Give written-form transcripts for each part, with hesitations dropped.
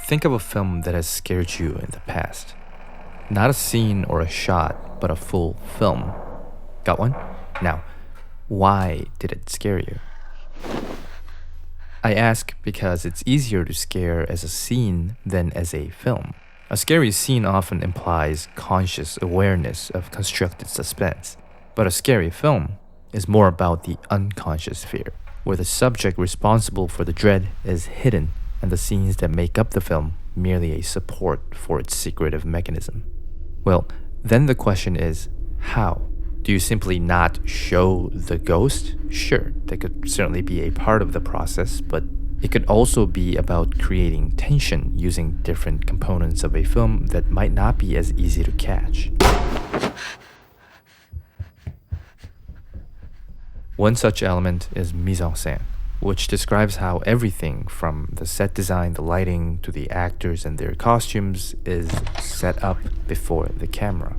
Think of a film that has scared you in the past. Not a scene or a shot, but a full film. Got one? Now, why did it scare you? I ask because it's easier to scare as a scene than as a film. A scary scene often implies conscious awareness of constructed suspense, but a scary film is more about the unconscious fear, where the subject responsible for the dread is hidden and the scenes that make up the film merely a support for its secretive mechanism. Well, then the question is, how? Do you simply not show the ghost? Sure, that could certainly be a part of the process, but it could also be about creating tension using different components of a film that might not be as easy to catch. One such element is Mise-En-Scène, which describes how everything from the set design, the lighting, to the actors and their costumes is set up before the camera.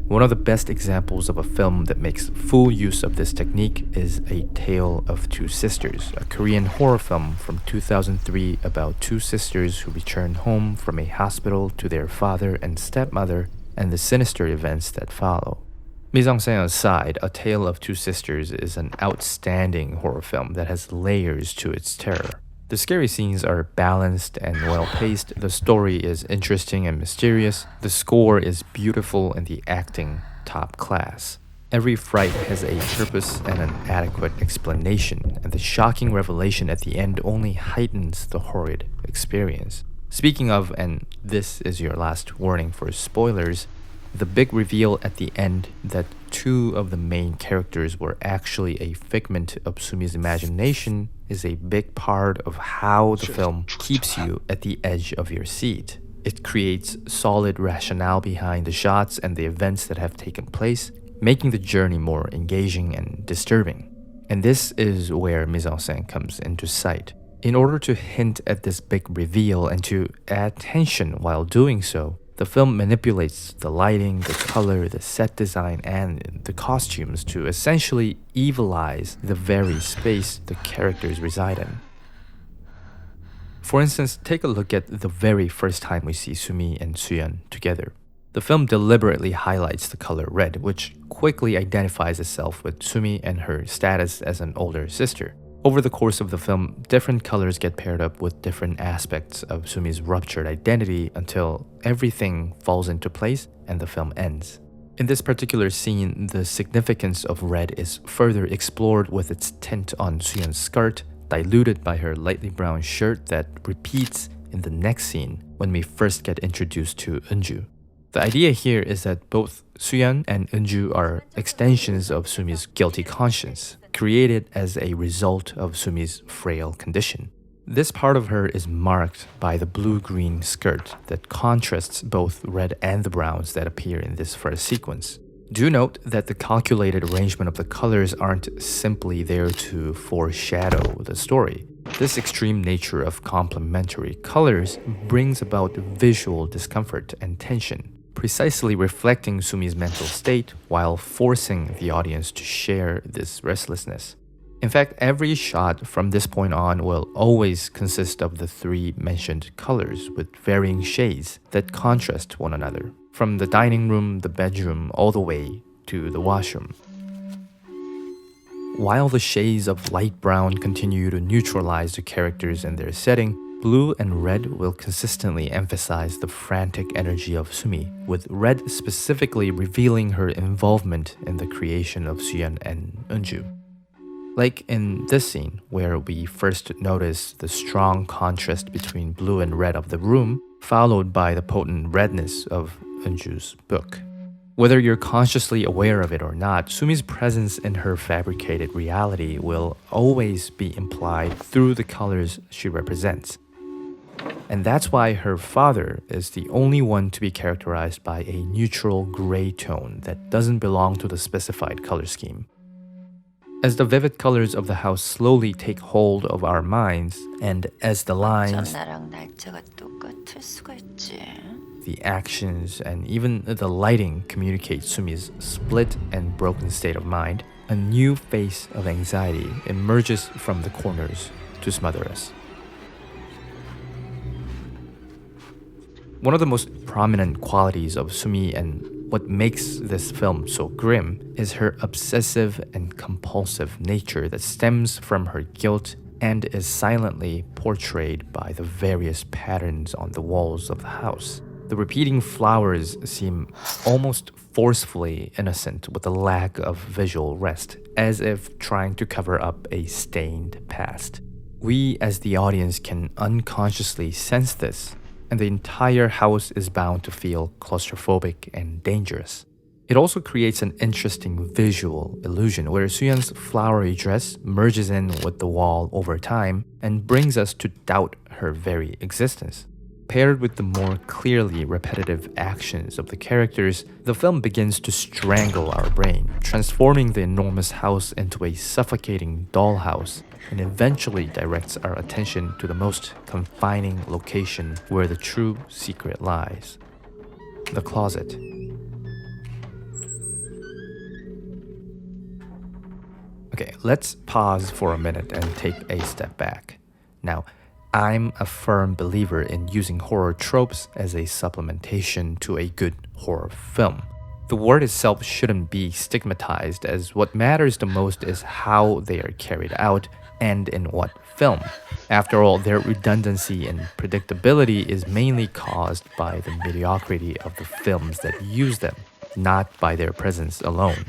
One of the best examples of a film that makes full use of this technique is A Tale of Two Sisters, a Korean horror film from 2003 about two sisters who return home from a hospital to their father and stepmother and the sinister events that follow. Mise-En-Scène aside, A Tale of Two Sisters is an outstanding horror film that has layers to its terror. The scary scenes are balanced and well-paced, the story is interesting and mysterious, the score is beautiful, and the acting top class. Every fright has a purpose and an adequate explanation, and the shocking revelation at the end only heightens the horrid experience. Speaking of, and this is your last warning for spoilers, the big reveal at the end that two of the main characters were actually a figment of Sumi's imagination is a big part of how the film keeps you at the edge of your seat. It creates solid rationale behind the shots and the events that have taken place, making the journey more engaging and disturbing. And this is where Mise-En-Scène comes into sight. In order to hint at this big reveal and to add tension while doing so, the film manipulates the lighting, the color, the set design, and the costumes to essentially evilize the very space the characters reside in. For instance, take a look at the very first time we see Sumi and Soo-yeon together. The film deliberately highlights the color red, which quickly identifies itself with Sumi and her status as an older sister. Over the course of the film, different colors get paired up with different aspects of Sumi's ruptured identity until everything falls into place and the film ends. In this particular scene, the significance of red is further explored with its tint on Soo-yeon's skirt, diluted by her lightly brown shirt that repeats in the next scene when we first get introduced to Eunju. The idea here is that both Soo-yeon and Eunju are extensions of Sumi's guilty conscience, created as a result of Sumi's frail condition. This part of her is marked by the blue-green skirt that contrasts both red and the browns that appear in this first sequence. Do note that the calculated arrangement of the colors aren't simply there to foreshadow the story. This extreme nature of complementary colors brings about visual discomfort and tension, precisely reflecting Sumi's mental state while forcing the audience to share this restlessness. In fact, every shot from this point on will always consist of the three mentioned colors with varying shades that contrast one another, from the dining room, the bedroom, all the way to the washroom. While the shades of light brown continue to neutralize the characters and their setting, blue and red will consistently emphasize the frantic energy of Sumi, with red specifically revealing her involvement in the creation of Soo-yeon and Eunju. Like in this scene, where we first notice the strong contrast between blue and red of the room, followed by the potent redness of Eunju's book. Whether you're consciously aware of it or not, Sumi's presence in her fabricated reality will always be implied through the colors she represents. And that's why her father is the only one to be characterized by a neutral gray tone that doesn't belong to the specified color scheme. As the vivid colors of the house slowly take hold of our minds, and as the lines, the actions, and even the lighting communicate Sumi's split and broken state of mind, a new face of anxiety emerges from the corners to smother us. One of the most prominent qualities of Sumi and what makes this film so grim is her obsessive and compulsive nature that stems from her guilt and is silently portrayed by the various patterns on the walls of the house. The repeating flowers seem almost forcefully innocent with a lack of visual rest, as if trying to cover up a stained past. We as the audience can unconsciously sense this, and the entire house is bound to feel claustrophobic and dangerous. It also creates an interesting visual illusion where Suyeon's flowery dress merges in with the wall over time and brings us to doubt her very existence. Paired with the more clearly repetitive actions of the characters, the film begins to strangle our brain, transforming the enormous house into a suffocating dollhouse, and eventually directs our attention to the most confining location where the true secret lies: the closet. Okay, let's pause for a minute and take a step back. Now, I'm a firm believer in using horror tropes as a supplementation to a good horror film. The word itself shouldn't be stigmatized, as what matters the most is how they are carried out and in what film. After all, their redundancy and predictability is mainly caused by the mediocrity of the films that use them, not by their presence alone.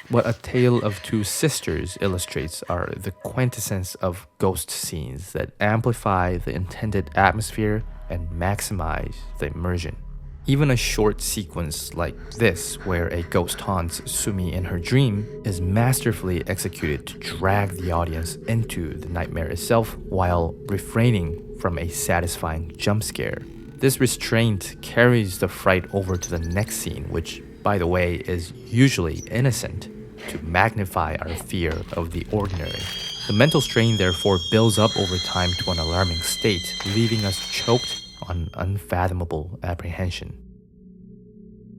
What A Tale of Two Sisters illustrates are the quintessence of ghost scenes that amplify the intended atmosphere and maximize the immersion. Even a short sequence like this, where a ghost haunts Sumi in her dream, is masterfully executed to drag the audience into the nightmare itself while refraining from a satisfying jump scare. This restraint carries the fright over to the next scene, which, by the way, is usually innocent, to magnify our fear of the ordinary. The mental strain therefore builds up over time to an alarming state, leaving us choked on unfathomable apprehension.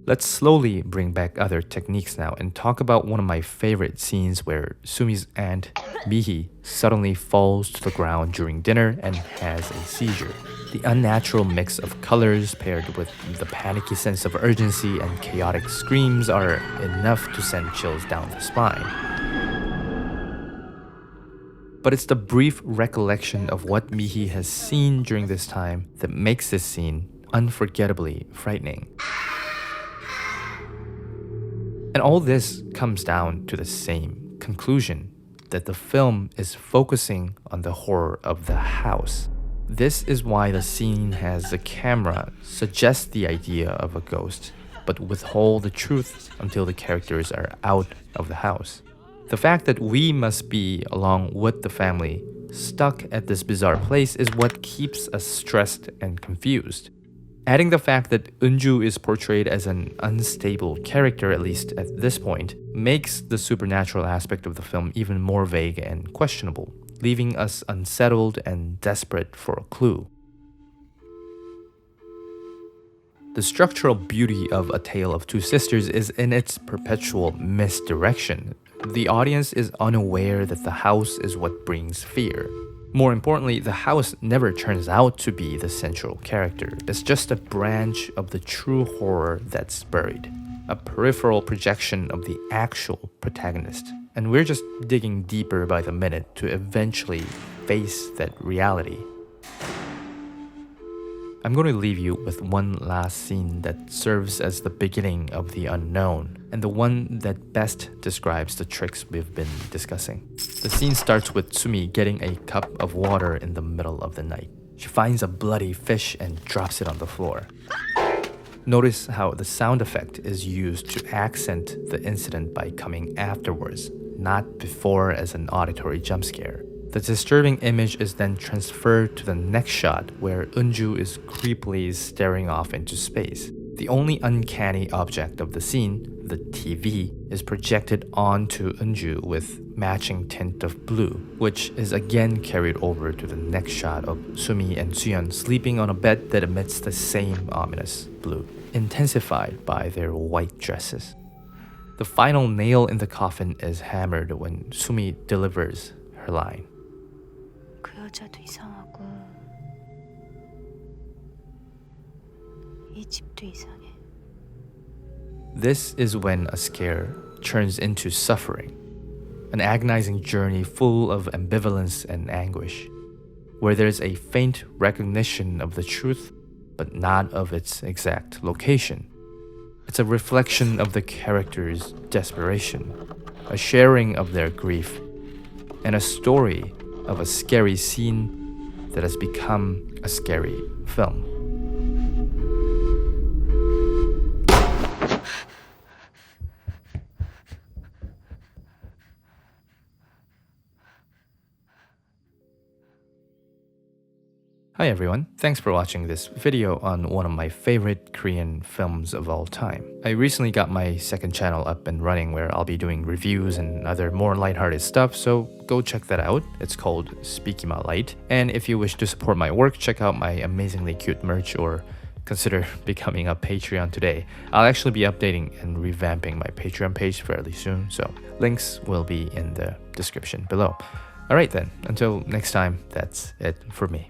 Let's slowly bring back other techniques now and talk about one of my favorite scenes where Sumi's aunt, Mihi, suddenly falls to the ground during dinner and has a seizure. The unnatural mix of colors paired with the panicky sense of urgency and chaotic screams are enough to send chills down the spine. But it's the brief recollection of what Mihi has seen during this time that makes this scene unforgettably frightening. And all this comes down to the same conclusion, that the film is focusing on the horror of the house. This is why the scene has the camera suggest the idea of a ghost, but withhold the truth until the characters are out of the house. The fact that we must be, along with the family, stuck at this bizarre place is what keeps us stressed and confused. Adding the fact that Eunju is portrayed as an unstable character, at least at this point, makes the supernatural aspect of the film even more vague and questionable, leaving us unsettled and desperate for a clue. The structural beauty of A Tale of Two Sisters is in its perpetual misdirection. The audience is unaware that the house is what brings fear. More importantly, the house never turns out to be the central character. It's just a branch of the true horror that's buried, a peripheral projection of the actual protagonist. And we're just digging deeper by the minute to eventually face that reality. I'm going to leave you with one last scene that serves as the beginning of the unknown, and the one that best describes the tricks we've been discussing. The scene starts with Sumi getting a cup of water in the middle of the night. She finds a bloody fish and drops it on the floor. Notice how the sound effect is used to accent the incident by coming afterwards, not before as an auditory jump scare. The disturbing image is then transferred to the next shot where Eunju is creepily staring off into space. The only uncanny object of the scene, the TV, is projected onto Eunju with matching tint of blue, which is again carried over to the next shot of Sumi and Suyeon sleeping on a bed that emits the same ominous blue, intensified by their white dresses. The final nail in the coffin is hammered when Sumi delivers her line. 그 여자도 이상하고 이 집도 이상해. This is when a scare turns into suffering, an agonizing journey full of ambivalence and anguish, where there's a faint recognition of the truth, but not of its exact location. It's a reflection of the characters' desperation, a sharing of their grief, and a story of a scary scene that has become a scary film. Hi everyone, thanks for watching this video on one of my favorite Korean films of all time. I recently got my second channel up and running where I'll be doing reviews and other more lighthearted stuff, so go check that out. It's called Spikima Light. And if you wish to support my work, check out my amazingly cute merch or consider becoming a Patreon today. I'll actually be updating and revamping my Patreon page fairly soon, so links will be in the description below. Alright then, until next time, that's it for me.